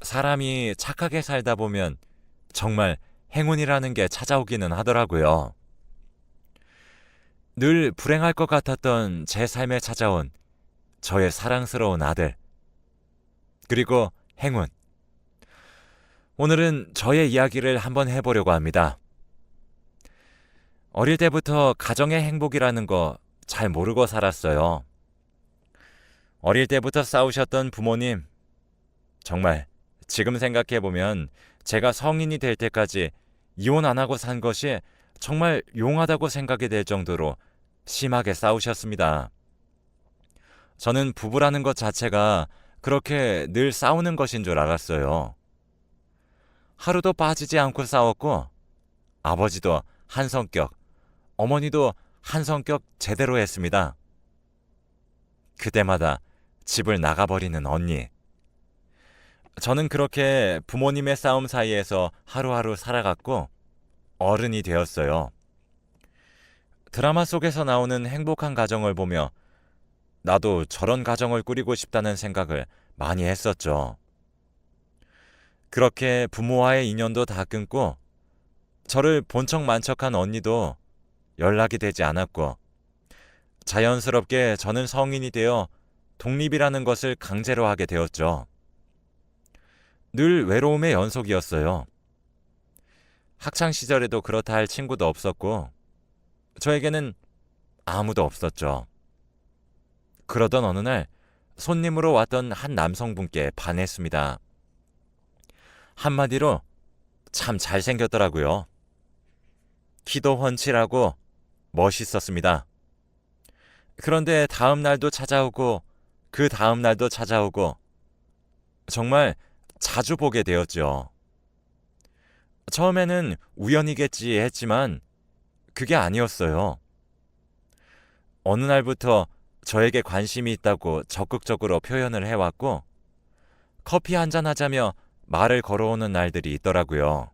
사람이 착하게 살다 보면 정말 행운이라는 게 찾아오기는 하더라고요. 늘 불행할 것 같았던 제 삶에 찾아온 저의 사랑스러운 아들, 그리고 행운. 오늘은 저의 이야기를 한번 해보려고 합니다. 어릴 때부터 가정의 행복이라는 거 잘 모르고 살았어요. 어릴 때부터 싸우셨던 부모님, 정말 지금 생각해보면 제가 성인이 될 때까지 이혼 안 하고 산 것이 정말 용하다고 생각이 될 정도로 심하게 싸우셨습니다. 저는 부부라는 것 자체가 그렇게 늘 싸우는 것인 줄 알았어요. 하루도 빠지지 않고 싸웠고, 아버지도 한 성격, 어머니도 한 성격 제대로 했습니다. 그때마다 집을 나가버리는 언니. 저는 그렇게 부모님의 싸움 사이에서 하루하루 살아갔고 어른이 되었어요. 드라마 속에서 나오는 행복한 가정을 보며 나도 저런 가정을 꾸리고 싶다는 생각을 많이 했었죠. 그렇게 부모와의 인연도 다 끊고 저를 본척만척한 언니도 연락이 되지 않았고, 자연스럽게 저는 성인이 되어 독립이라는 것을 강제로 하게 되었죠. 늘 외로움의 연속이었어요. 학창 시절에도 그렇다 할 친구도 없었고 저에게는 아무도 없었죠. 그러던 어느 날 손님으로 왔던 한 남성분께 반했습니다. 한마디로 참 잘생겼더라고요. 키도 훤칠하고 멋있었습니다. 그런데 다음 날도 찾아오고 그 다음 날도 찾아오고 정말 자주 보게 되었죠. 처음에는 우연이겠지 했지만 그게 아니었어요. 어느 날부터 저에게 관심이 있다고 적극적으로 표현을 해왔고, 커피 한잔 하자며 말을 걸어오는 날들이 있더라고요.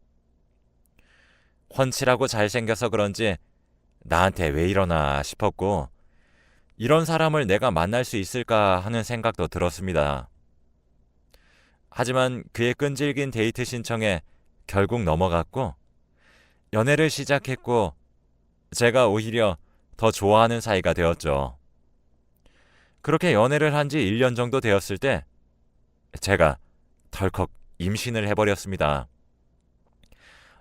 훤칠하고 잘생겨서 그런지 나한테 왜 이러나 싶었고, 이런 사람을 내가 만날 수 있을까 하는 생각도 들었습니다. 하지만 그의 끈질긴 데이트 신청에 결국 넘어갔고, 연애를 시작했고, 제가 오히려 더 좋아하는 사이가 되었죠. 그렇게 연애를 한 지 1년 정도 되었을 때 제가 덜컥 임신을 해버렸습니다.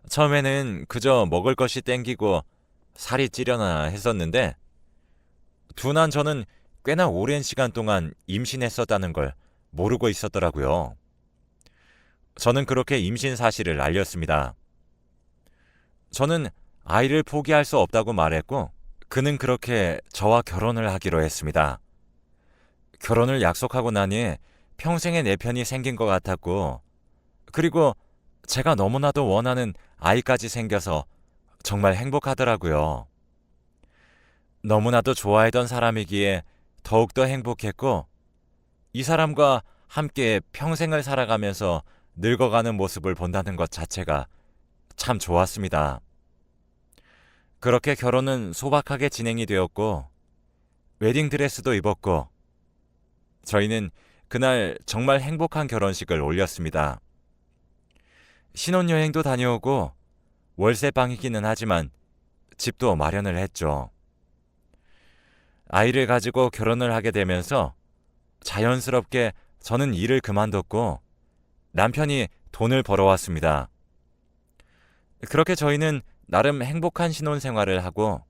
처음에는 그저 먹을 것이 땡기고 살이 찌려나 했었는데, 둔한 저는 꽤나 오랜 시간 동안 임신했었다는 걸 모르고 있었더라고요. 저는 그렇게 임신 사실을 알렸습니다. 저는 아이를 포기할 수 없다고 말했고, 그는 그렇게 저와 결혼을 하기로 했습니다. 결혼을 약속하고 나니 평생의 내 편이 생긴 것 같았고, 그리고 제가 너무나도 원하는 아이까지 생겨서 정말 행복하더라고요. 너무나도 좋아했던 사람이기에 더욱더 행복했고, 이 사람과 함께 평생을 살아가면서 늙어가는 모습을 본다는 것 자체가 참 좋았습니다. 그렇게 결혼은 소박하게 진행이 되었고, 웨딩드레스도 입었고, 저희는 그날 정말 행복한 결혼식을 올렸습니다. 신혼여행도 다녀오고 월세방이기는 하지만 집도 마련을 했죠. 아이를 가지고 결혼을 하게 되면서 자연스럽게 저는 일을 그만뒀고 남편이 돈을 벌어왔습니다. 그렇게 저희는 나름 행복한 신혼생활을 하고,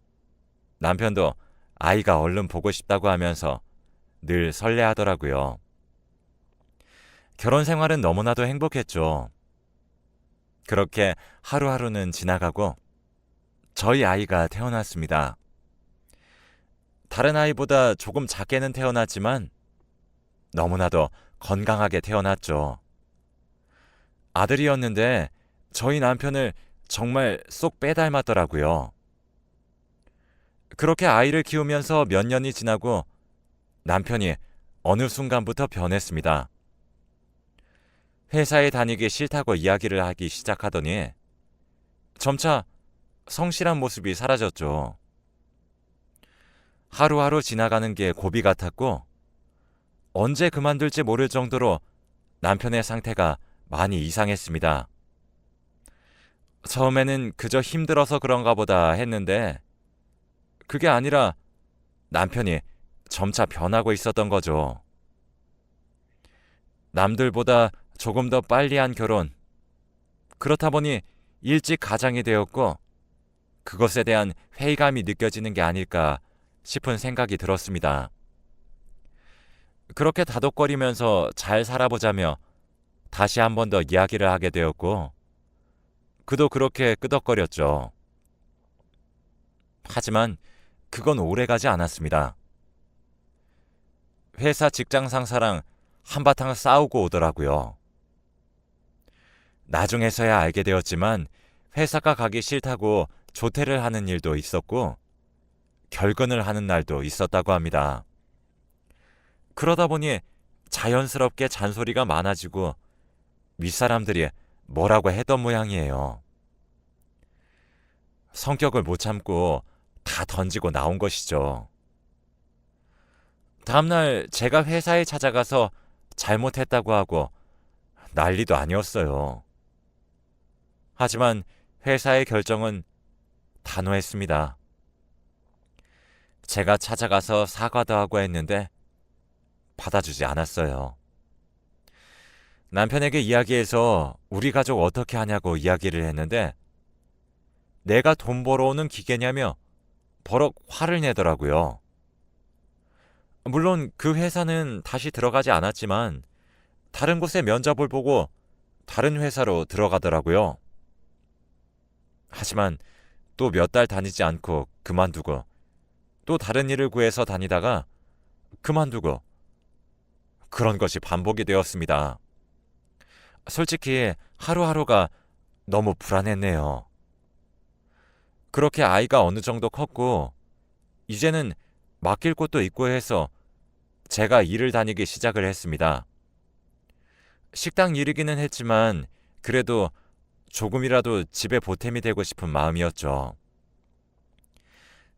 남편도 아이가 얼른 보고 싶다고 하면서 늘 설레하더라고요. 결혼 생활은 너무나도 행복했죠. 그렇게 하루하루는 지나가고 저희 아이가 태어났습니다. 다른 아이보다 조금 작게는 태어났지만 너무나도 건강하게 태어났죠. 아들이었는데 저희 남편을 정말 쏙 빼닮았더라고요. 그렇게 아이를 키우면서 몇 년이 지나고 남편이 어느 순간부터 변했습니다. 회사에 다니기 싫다고 이야기를 하기 시작하더니 점차 성실한 모습이 사라졌죠. 하루하루 지나가는 게 고비 같았고, 언제 그만둘지 모를 정도로 남편의 상태가 많이 이상했습니다. 처음에는 그저 힘들어서 그런가 보다 했는데 그게 아니라 남편이 점차 변하고 있었던 거죠. 남들보다 조금 더 빨리 한 결혼. 그렇다 보니 일찍 가장이 되었고 그것에 대한 회의감이 느껴지는 게 아닐까 싶은 생각이 들었습니다. 그렇게 다독거리면서 잘 살아보자며 다시 한 번 더 이야기를 하게 되었고 그도 그렇게 끄덕거렸죠. 하지만 그건 오래가지 않았습니다. 회사 직장 상사랑 한바탕 싸우고 오더라고요. 나중에서야 알게 되었지만 회사가 가기 싫다고 조퇴를 하는 일도 있었고 결근을 하는 날도 있었다고 합니다. 그러다 보니 자연스럽게 잔소리가 많아지고 윗사람들이 뭐라고 했던 모양이에요. 성격을 못 참고 다 던지고 나온 것이죠. 다음날 제가 회사에 찾아가서 잘못했다고 하고 난리도 아니었어요. 하지만 회사의 결정은 단호했습니다. 제가 찾아가서 사과도 하고 했는데 받아주지 않았어요. 남편에게 이야기해서 우리 가족 어떻게 하냐고 이야기를 했는데 내가 돈 벌어오는 기계냐며 버럭 화를 내더라고요. 물론 그 회사는 다시 들어가지 않았지만 다른 곳에 면접을 보고 다른 회사로 들어가더라고요. 하지만 또 몇 달 다니지 않고 그만두고 또 다른 일을 구해서 다니다가 그만두고 그런 것이 반복이 되었습니다. 솔직히 하루하루가 너무 불안했네요. 그렇게 아이가 어느 정도 컸고 이제는 맡길 곳도 있고 해서 제가 일을 다니기 시작을 했습니다. 식당 일이기는 했지만 그래도 조금이라도 집에 보탬이 되고 싶은 마음이었죠.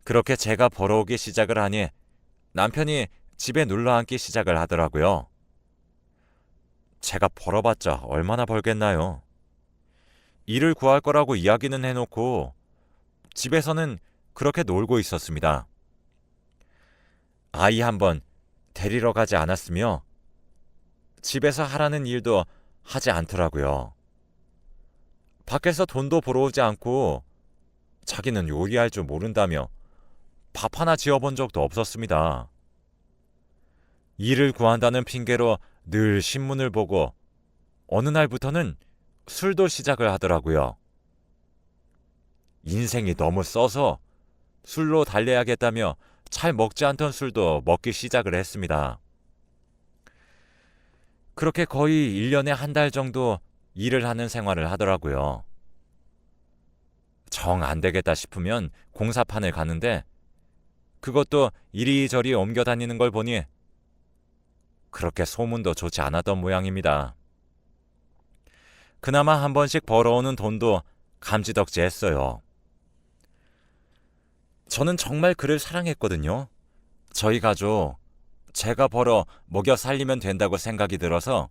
그렇게 제가 벌어오기 시작을 하니 남편이 집에 눌러앉기 시작을 하더라고요. 제가 벌어봤자 얼마나 벌겠나요? 일을 구할 거라고 이야기는 해놓고 집에서는 그렇게 놀고 있었습니다. 아이 한 번 데리러 가지 않았으며 집에서 하라는 일도 하지 않더라고요. 밖에서 돈도 벌어오지 않고 자기는 요리할 줄 모른다며 밥 하나 지어본 적도 없었습니다. 일을 구한다는 핑계로 늘 신문을 보고 어느 날부터는 술도 시작을 하더라고요. 인생이 너무 써서 술로 달래야겠다며 잘 먹지 않던 술도 먹기 시작을 했습니다. 그렇게 거의 1년에 한 달 정도 일을 하는 생활을 하더라고요. 정 안 되겠다 싶으면 공사판을 가는데 그것도 이리저리 옮겨 다니는 걸 보니 그렇게 소문도 좋지 않았던 모양입니다. 그나마 한 번씩 벌어오는 돈도 감지덕지했어요. 저는 정말 그를 사랑했거든요. 저희 가족, 제가 벌어 먹여 살리면 된다고 생각이 들어서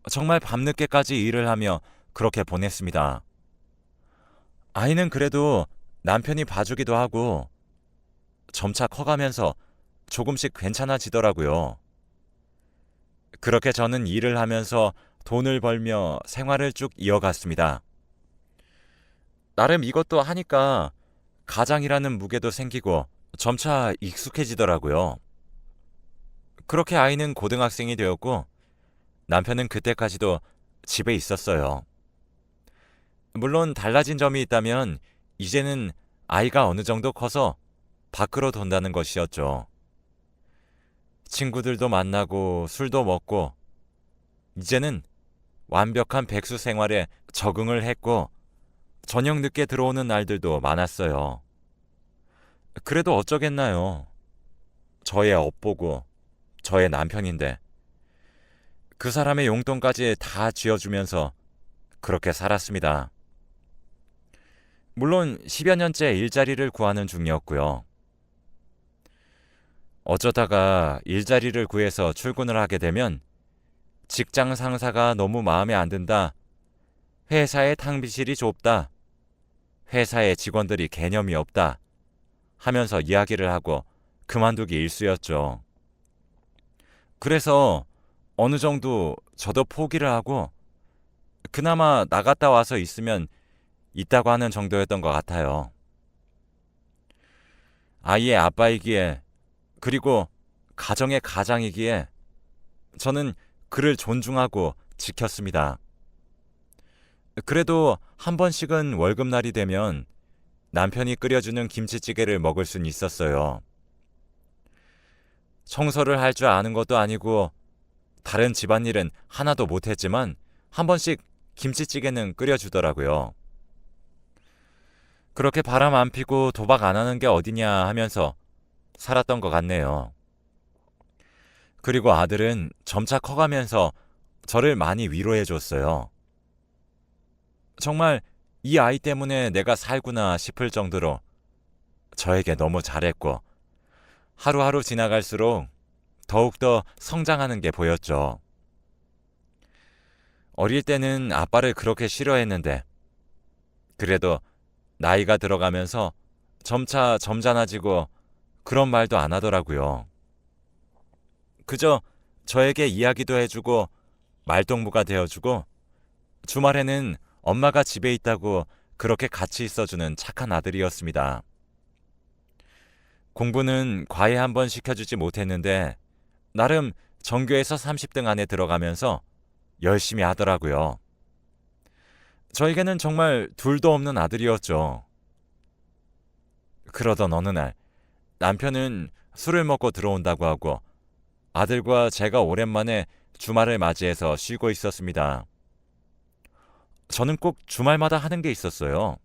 정말 밤늦게까지 일을 하며 그렇게 보냈습니다. 아이는 그래도 남편이 봐주기도 하고 점차 커가면서 조금씩 괜찮아지더라고요. 그렇게 저는 일을 하면서 돈을 벌며 생활을 쭉 이어갔습니다. 나름 이것도 하니까 가장이라는 무게도 생기고 점차 익숙해지더라고요. 그렇게 아이는 고등학생이 되었고 남편은 그때까지도 집에 있었어요. 물론 달라진 점이 있다면 이제는 아이가 어느 정도 커서 밖으로 돈다는 것이었죠. 친구들도 만나고 술도 먹고 이제는 완벽한 백수 생활에 적응을 했고 저녁 늦게 들어오는 날들도 많았어요. 그래도 어쩌겠나요. 저의 업보고 저의 남편인데 그 사람의 용돈까지 다 쥐어주면서 그렇게 살았습니다. 물론 10여 년째 일자리를 구하는 중이었고요. 어쩌다가 일자리를 구해서 출근을 하게 되면 직장 상사가 너무 마음에 안 든다. 회사의 탕비실이 좁다. 회사의 직원들이 개념이 없다. 하면서 이야기를 하고 그만두기 일쑤였죠. 그래서 어느 정도 저도 포기를 하고 그나마 나갔다 와서 있으면 있다고 하는 정도였던 것 같아요. 아이의 아빠이기에 그리고 가정의 가장이기에 저는 그를 존중하고 지켰습니다. 그래도 한 번씩은 월급날이 되면 남편이 끓여주는 김치찌개를 먹을 순 있었어요. 청소를 할 줄 아는 것도 아니고 다른 집안일은 하나도 못했지만 한 번씩 김치찌개는 끓여주더라고요. 그렇게 바람 안 피고 도박 안 하는 게 어디냐 하면서 살았던 것 같네요. 그리고 아들은 점차 커가면서 저를 많이 위로해 줬어요. 정말 이 아이 때문에 내가 살구나 싶을 정도로 저에게 너무 잘했고 하루하루 지나갈수록 더욱더 성장하는 게 보였죠. 어릴 때는 아빠를 그렇게 싫어했는데 그래도 나이가 들어가면서 점차 점잖아지고 그런 말도 안 하더라고요. 그저 저에게 이야기도 해주고 말동무가 되어주고 주말에는 엄마가 집에 있다고 그렇게 같이 있어주는 착한 아들이었습니다. 공부는 과외 한 번 시켜주지 못했는데 나름 전교에서 30등 안에 들어가면서 열심히 하더라고요. 저에게는 정말 둘도 없는 아들이었죠. 그러던 어느 날 남편은 술을 먹고 들어온다고 하고 아들과 제가 오랜만에 주말을 맞이해서 쉬고 있었습니다. 저는 꼭 주말마다 하는 게 있었어요.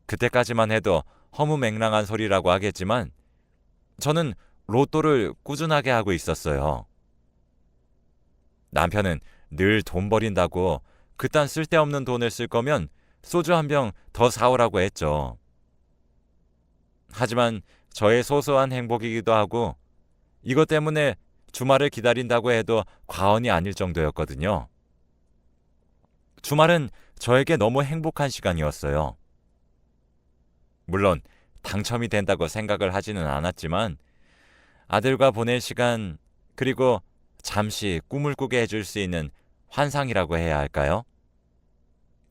그때까지만 해도 허무맹랑한 소리라고 하겠지만 저는 로또를 꾸준하게 하고 있었어요. 남편은 늘 돈 버린다고 그딴 쓸데없는 돈을 쓸 거면 소주 한 병 더 사오라고 했죠. 하지만 저의 소소한 행복이기도 하고 이것 때문에 주말을 기다린다고 해도 과언이 아닐 정도였거든요. 주말은 저에게 너무 행복한 시간이었어요. 물론 당첨이 된다고 생각을 하지는 않았지만 아들과 보낼 시간 그리고 잠시 꿈을 꾸게 해줄 수 있는 환상이라고 해야 할까요?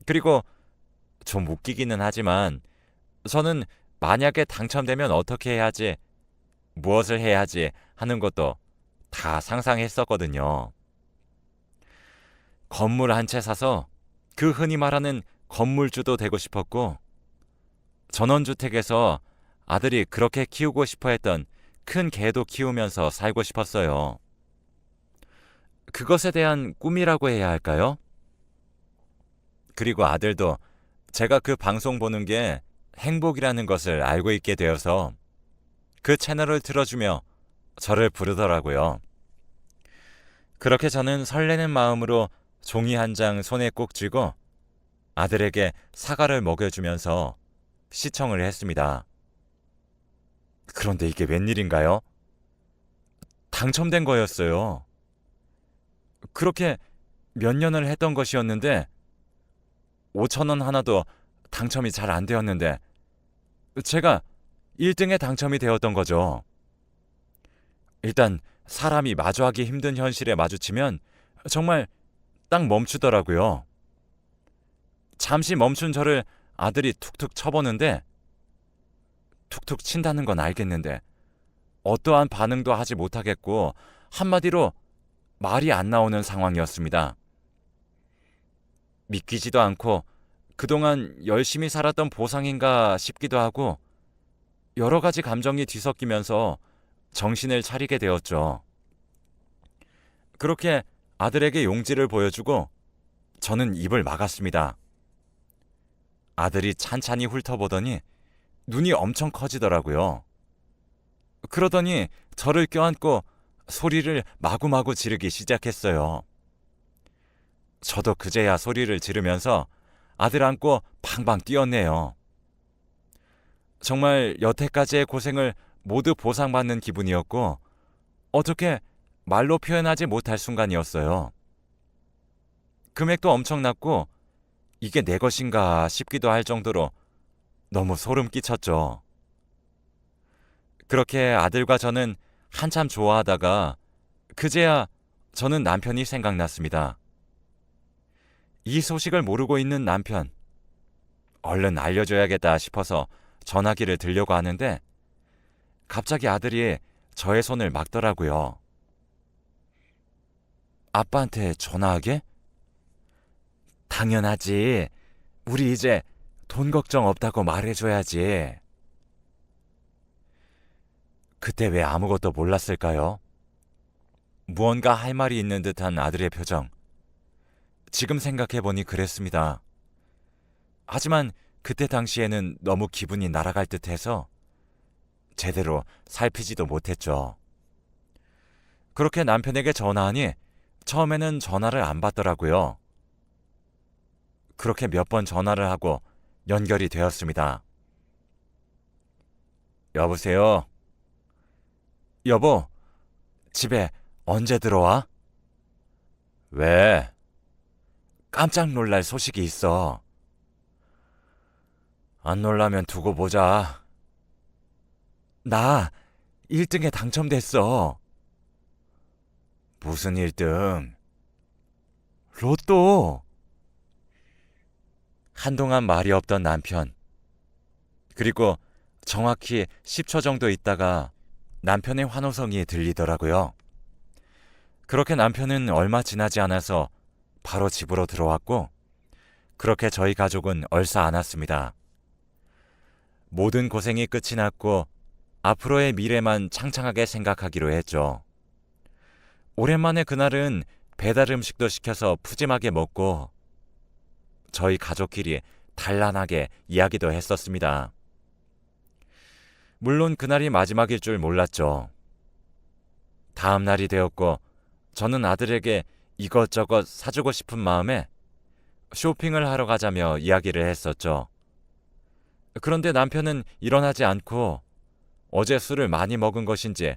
그리고 좀 웃기기는 하지만 저는 만약에 당첨되면 어떻게 해야지, 무엇을 해야지 하는 것도 다 상상했었거든요. 건물 한 채 사서 그 흔히 말하는 건물주도 되고 싶었고 전원주택에서 아들이 그렇게 키우고 싶어 했던 큰 개도 키우면서 살고 싶었어요. 그것에 대한 꿈이라고 해야 할까요? 그리고 아들도 제가 그 방송 보는 게 행복이라는 것을 알고 있게 되어서 그 채널을 틀어주며 저를 부르더라고요. 그렇게 저는 설레는 마음으로 종이 한 장 손에 꼭 쥐고 아들에게 사과를 먹여주면서 시청을 했습니다. 그런데 이게 웬일인가요? 당첨된 거였어요. 그렇게 몇 년을 했던 것이었는데 5천 원 하나도 당첨이 잘 안 되었는데 제가 1등에 당첨이 되었던 거죠. 일단 사람이 마주하기 힘든 현실에 마주치면 정말 딱 멈추더라고요. 잠시 멈춘 저를 아들이 툭툭 쳐보는데 툭툭 친다는 건 알겠는데 어떠한 반응도 하지 못하겠고 한마디로 말이 안 나오는 상황이었습니다. 믿기지도 않고 그동안 열심히 살았던 보상인가 싶기도 하고 여러 가지 감정이 뒤섞이면서 정신을 차리게 되었죠. 그렇게 아들에게 용지를 보여주고 저는 입을 막았습니다. 아들이 찬찬히 훑어보더니 눈이 엄청 커지더라고요. 그러더니 저를 껴안고 소리를 마구마구 지르기 시작했어요. 저도 그제야 소리를 지르면서 아들 안고 팡팡 뛰었네요. 정말 여태까지의 고생을 모두 보상받는 기분이었고 어떻게 말로 표현하지 못할 순간이었어요. 금액도 엄청났고 이게 내 것인가 싶기도 할 정도로 너무 소름 끼쳤죠. 그렇게 아들과 저는 한참 좋아하다가 그제야 저는 남편이 생각났습니다. 이 소식을 모르고 있는 남편, 얼른 알려줘야겠다 싶어서 전화기를 들려고 하는데 갑자기 아들이 저의 손을 막더라고요. 아빠한테 전화하게? 당연하지. 우리 이제 돈 걱정 없다고 말해줘야지. 그때 왜 아무것도 몰랐을까요? 무언가 할 말이 있는 듯한 아들의 표정. 지금 생각해보니 그랬습니다. 하지만 그때 당시에는 너무 기분이 날아갈 듯해서 제대로 살피지도 못했죠. 그렇게 남편에게 전화하니 처음에는 전화를 안 받더라고요. 그렇게 몇 번 전화를 하고 연결이 되었습니다. 여보세요? 여보, 집에 언제 들어와? 왜? 깜짝 놀랄 소식이 있어. 안 놀라면 두고 보자. 나 1등에 당첨됐어. 무슨 1등? 로또. 한동안 말이 없던 남편. 그리고 정확히 10초 정도 있다가 남편의 환호성이 들리더라고요. 그렇게 남편은 얼마 지나지 않아서 바로 집으로 들어왔고 그렇게 저희 가족은 얼싸안았습니다. 모든 고생이 끝이 났고 앞으로의 미래만 창창하게 생각하기로 했죠. 오랜만에 그날은 배달 음식도 시켜서 푸짐하게 먹고 저희 가족끼리 단란하게 이야기도 했었습니다. 물론 그날이 마지막일 줄 몰랐죠. 다음 날이 되었고 저는 아들에게 이것저것 사주고 싶은 마음에 쇼핑을 하러 가자며 이야기를 했었죠. 그런데 남편은 일어나지 않고 어제 술을 많이 먹은 것인지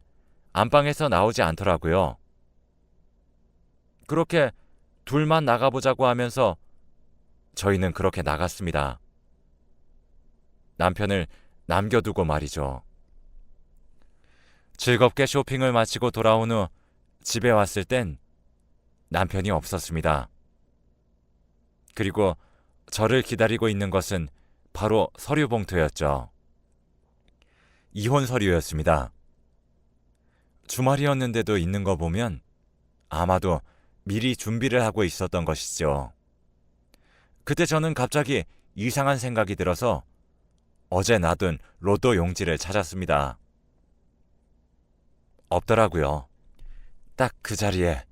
안방에서 나오지 않더라고요. 그렇게 둘만 나가보자고 하면서 저희는 그렇게 나갔습니다. 남편을 남겨두고 말이죠. 즐겁게 쇼핑을 마치고 돌아온 후 집에 왔을 땐 남편이 없었습니다. 그리고 저를 기다리고 있는 것은 바로 서류 봉투였죠. 이혼 서류였습니다. 주말이었는데도 있는 거 보면 아마도 미리 준비를 하고 있었던 것이죠. 그때 저는 갑자기 이상한 생각이 들어서 어제 놔둔 로또 용지를 찾았습니다. 없더라고요. 딱 그 자리에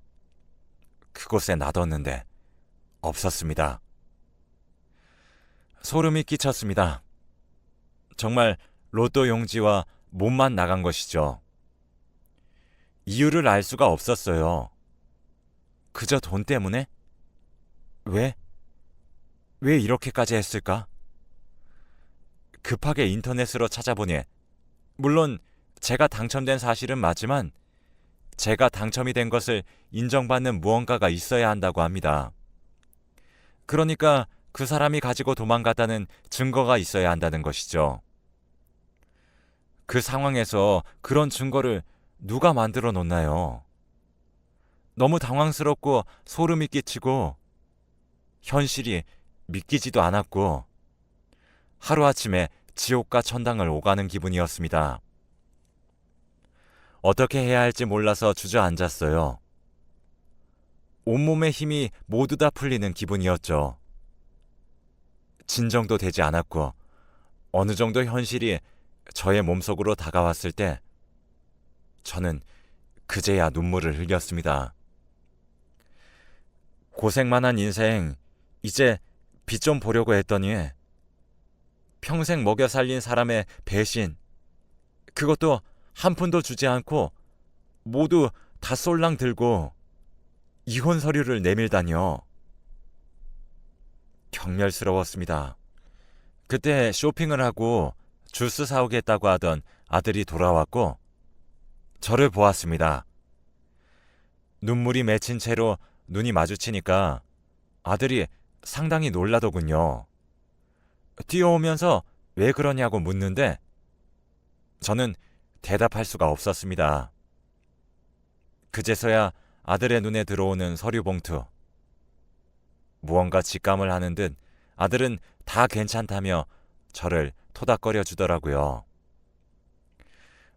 그곳에 놔뒀는데 없었습니다. 소름이 끼쳤습니다. 정말 로또 용지와 몸만 나간 것이죠. 이유를 알 수가 없었어요. 그저 돈 때문에? 왜? 왜 이렇게까지 했을까? 급하게 인터넷으로 찾아보니 물론 제가 당첨된 사실은 맞지만 제가 당첨이 된 것을 인정받는 무언가가 있어야 한다고 합니다. 그러니까 그 사람이 가지고 도망갔다는 증거가 있어야 한다는 것이죠. 그 상황에서 그런 증거를 누가 만들어 놓나요? 너무 당황스럽고 소름이 끼치고 현실이 믿기지도 않았고 하루아침에 지옥과 천당을 오가는 기분이었습니다. 어떻게 해야 할지 몰라서 주저앉았어요. 온몸의 힘이 모두 다 풀리는 기분이었죠. 진정도 되지 않았고 어느 정도 현실이 저의 몸속으로 다가왔을 때 저는 그제야 눈물을 흘렸습니다. 고생만 한 인생 이제 빛 좀 보려고 했더니 평생 먹여 살린 사람의 배신, 그것도 한 푼도 주지 않고 모두 다 쏠랑 들고 이혼 서류를 내밀다니요. 경멸스러웠습니다. 그때 쇼핑을 하고 주스 사오겠다고 하던 아들이 돌아왔고 저를 보았습니다. 눈물이 맺힌 채로 눈이 마주치니까 아들이 상당히 놀라더군요. 뛰어오면서 왜 그러냐고 묻는데 저는 대답할 수가 없었습니다. 그제서야 아들의 눈에 들어오는 서류 봉투. 무언가 직감을 하는 듯 아들은 다 괜찮다며 저를 토닥거려 주더라고요.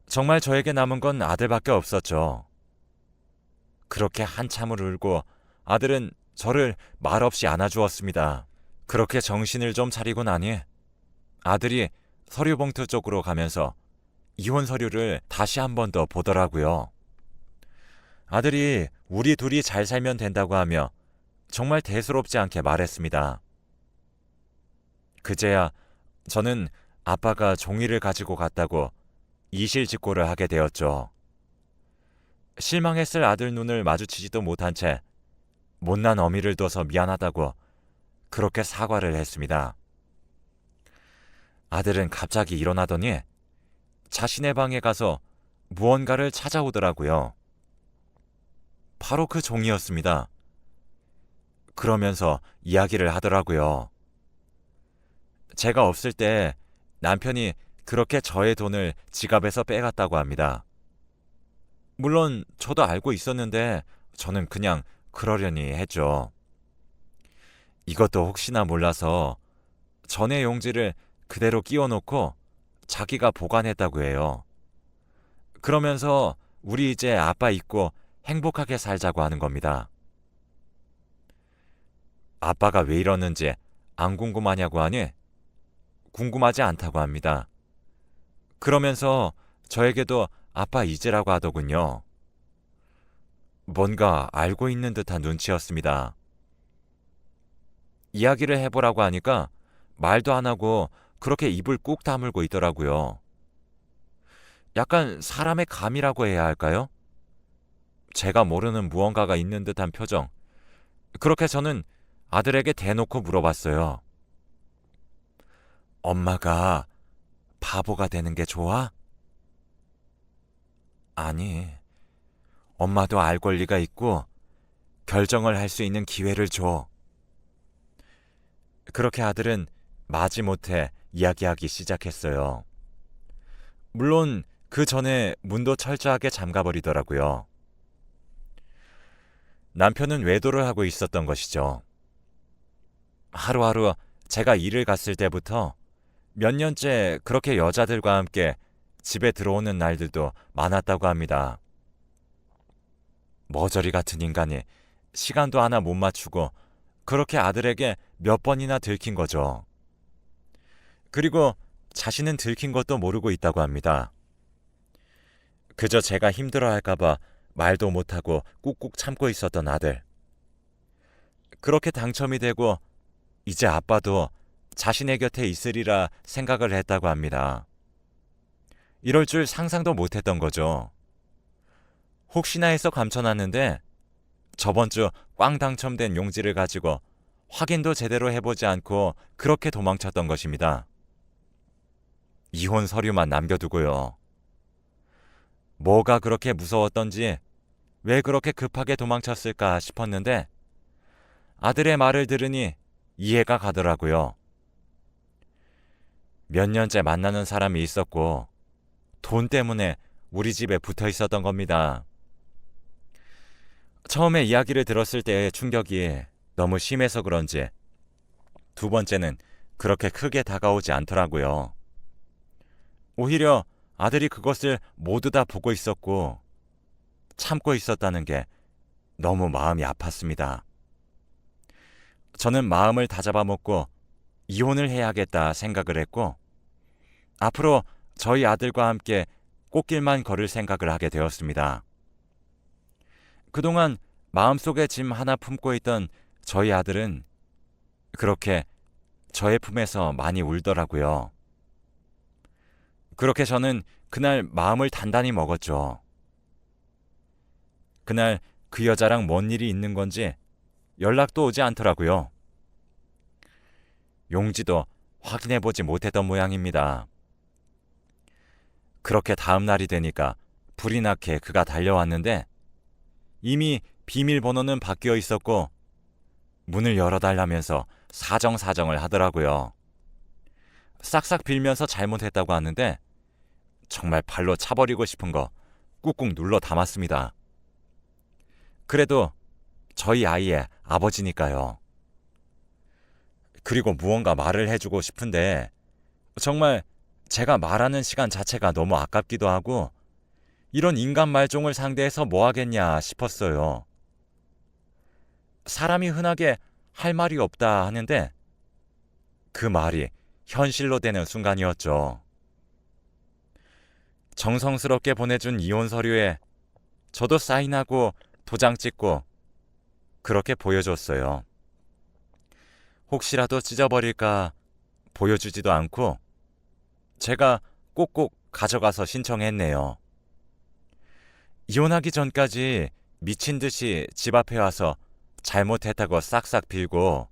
정말 저에게 남은 건 아들밖에 없었죠. 그렇게 한참을 울고 아들은 저를 말없이 안아주었습니다. 그렇게 정신을 좀 차리고 나니 아들이 서류 봉투 쪽으로 가면서 이혼 서류를 다시 한 번 더 보더라고요. 아들이 우리 둘이 잘 살면 된다고 하며 정말 대수롭지 않게 말했습니다. 그제야 저는 아빠가 종이를 가지고 갔다고 이실직고를 하게 되었죠. 실망했을 아들 눈을 마주치지도 못한 채 못난 어미를 둬서 미안하다고 그렇게 사과를 했습니다. 아들은 갑자기 일어나더니 자신의 방에 가서 무언가를 찾아오더라고요. 바로 그 종이였습니다. 그러면서 이야기를 하더라고요. 제가 없을 때 남편이 그렇게 저의 돈을 지갑에서 빼갔다고 합니다. 물론 저도 알고 있었는데 저는 그냥 그러려니 했죠. 이것도 혹시나 몰라서 전의 용지를 그대로 끼워놓고 자기가 보관했다고 해요. 그러면서 우리 이제 아빠 있고 행복하게 살자고 하는 겁니다. 아빠가 왜 이러는지 안 궁금하냐고 하니 궁금하지 않다고 합니다. 그러면서 저에게도 아빠 잊으라고 하더군요. 뭔가 알고 있는 듯한 눈치였습니다. 이야기를 해보라고 하니까 말도 안 하고 그렇게 입을 꾹 다물고 있더라고요. 약간 사람의 감이라고 해야 할까요? 제가 모르는 무언가가 있는 듯한 표정. 그렇게 저는 아들에게 대놓고 물어봤어요. 엄마가 바보가 되는 게 좋아? 아니, 엄마도 알 권리가 있고 결정을 할 수 있는 기회를 줘. 그렇게 아들은 마지못해 이야기하기 시작했어요. 물론 그 전에 문도 철저하게 잠가버리더라고요. 남편은 외도를 하고 있었던 것이죠. 하루하루 제가 일을 갔을 때부터 몇 년째 그렇게 여자들과 함께 집에 들어오는 날들도 많았다고 합니다. 머저리 같은 인간이 시간도 하나 못 맞추고 그렇게 아들에게 몇 번이나 들킨 거죠. 그리고 자신은 들킨 것도 모르고 있다고 합니다. 그저 제가 힘들어할까봐 말도 못하고 꾹꾹 참고 있었던 아들. 그렇게 당첨이 되고 이제 아빠도 자신의 곁에 있으리라 생각을 했다고 합니다. 이럴 줄 상상도 못했던 거죠. 혹시나 해서 감춰놨는데 저번 주 꽝 당첨된 용지를 가지고 확인도 제대로 해보지 않고 그렇게 도망쳤던 것입니다. 이혼 서류만 남겨두고요. 뭐가 그렇게 무서웠던지 왜 그렇게 급하게 도망쳤을까 싶었는데 아들의 말을 들으니 이해가 가더라고요. 몇 년째 만나는 사람이 있었고 돈 때문에 우리 집에 붙어 있었던 겁니다. 처음에 이야기를 들었을 때의 충격이 너무 심해서 그런지 두 번째는 그렇게 크게 다가오지 않더라고요. 오히려 아들이 그것을 모두 다 보고 있었고 참고 있었다는 게 너무 마음이 아팠습니다. 저는 마음을 다잡아먹고 이혼을 해야겠다 생각을 했고 앞으로 저희 아들과 함께 꽃길만 걸을 생각을 하게 되었습니다. 그동안 마음속에 짐 하나 품고 있던 저희 아들은 그렇게 저의 품에서 많이 울더라고요. 그렇게 저는 그날 마음을 단단히 먹었죠. 그날 그 여자랑 뭔 일이 있는 건지 연락도 오지 않더라고요. 용지도 확인해보지 못했던 모양입니다. 그렇게 다음 날이 되니까 불이 나게 그가 달려왔는데 이미 비밀번호는 바뀌어 있었고 문을 열어달라면서 사정사정을 하더라고요. 싹싹 빌면서 잘못했다고 하는데 정말 발로 차버리고 싶은 거 꾹꾹 눌러 담았습니다. 그래도 저희 아이의 아버지니까요. 그리고 무언가 말을 해주고 싶은데 정말 제가 말하는 시간 자체가 너무 아깝기도 하고 이런 인간 말종을 상대해서 뭐 하겠냐 싶었어요. 사람이 흔하게 할 말이 없다 하는데 그 말이 현실로 되는 순간이었죠. 정성스럽게 보내준 이혼 서류에 저도 사인하고 도장 찍고 그렇게 보여줬어요. 혹시라도 찢어버릴까 보여주지도 않고 제가 꼭꼭 가져가서 신청했네요. 이혼하기 전까지 미친 듯이 집 앞에 와서 잘못했다고 싹싹 빌고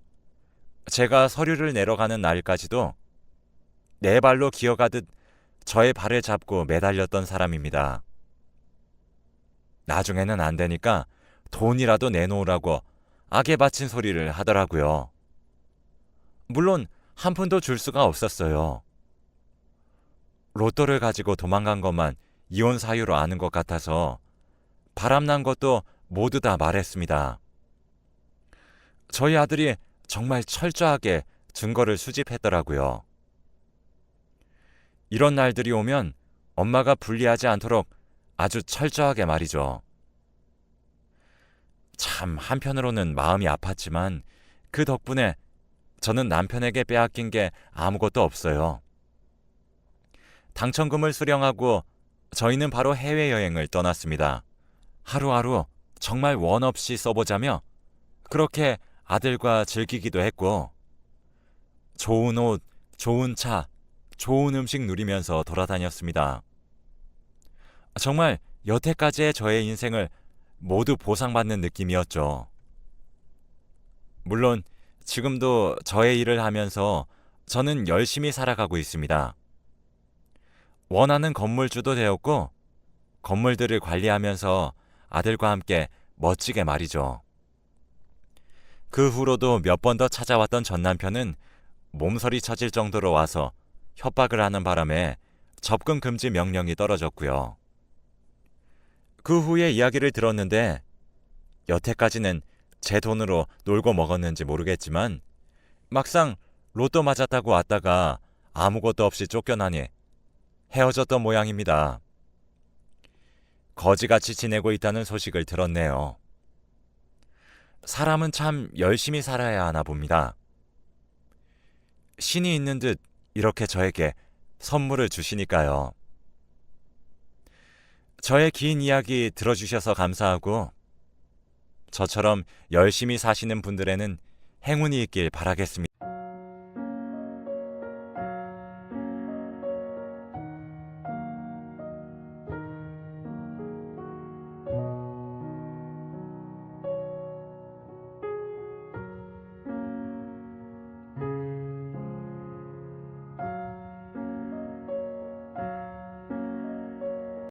제가 서류를 내려가는 날까지도 내 발로 기어가듯 저의 발을 잡고 매달렸던 사람입니다. 나중에는 안 되니까 돈이라도 내놓으라고 악에 바친 소리를 하더라고요. 물론 한 푼도 줄 수가 없었어요. 로또를 가지고 도망간 것만 이혼 사유로 아는 것 같아서 바람난 것도 모두 다 말했습니다. 저희 아들이 정말 철저하게 증거를 수집했더라고요. 이런 날들이 오면 엄마가 불리하지 않도록 아주 철저하게 말이죠. 참 한편으로는 마음이 아팠지만 그 덕분에 저는 남편에게 빼앗긴 게 아무것도 없어요. 당첨금을 수령하고 저희는 바로 해외여행을 떠났습니다. 하루하루 정말 원 없이 써보자며 그렇게 아들과 즐기기도 했고 좋은 옷, 좋은 차, 좋은 음식 누리면서 돌아다녔습니다. 정말 여태까지의 저의 인생을 모두 보상받는 느낌이었죠. 물론 지금도 저의 일을 하면서 저는 열심히 살아가고 있습니다. 원하는 건물주도 되었고 건물들을 관리하면서 아들과 함께 멋지게 말이죠. 그 후로도 몇 번 더 찾아왔던 전 남편은 몸서리 쳐질 정도로 와서 협박을 하는 바람에 접근 금지 명령이 떨어졌고요. 그 후에 이야기를 들었는데 여태까지는 제 돈으로 놀고 먹었는지 모르겠지만 막상 로또 맞았다고 왔다가 아무것도 없이 쫓겨나니 헤어졌던 모양입니다. 거지같이 지내고 있다는 소식을 들었네요. 사람은 참 열심히 살아야 하나 봅니다. 신이 있는 듯 이렇게 저에게 선물을 주시니까요. 저의 긴 이야기 들어주셔서 감사하고 저처럼 열심히 사시는 분들에는 행운이 있길 바라겠습니다.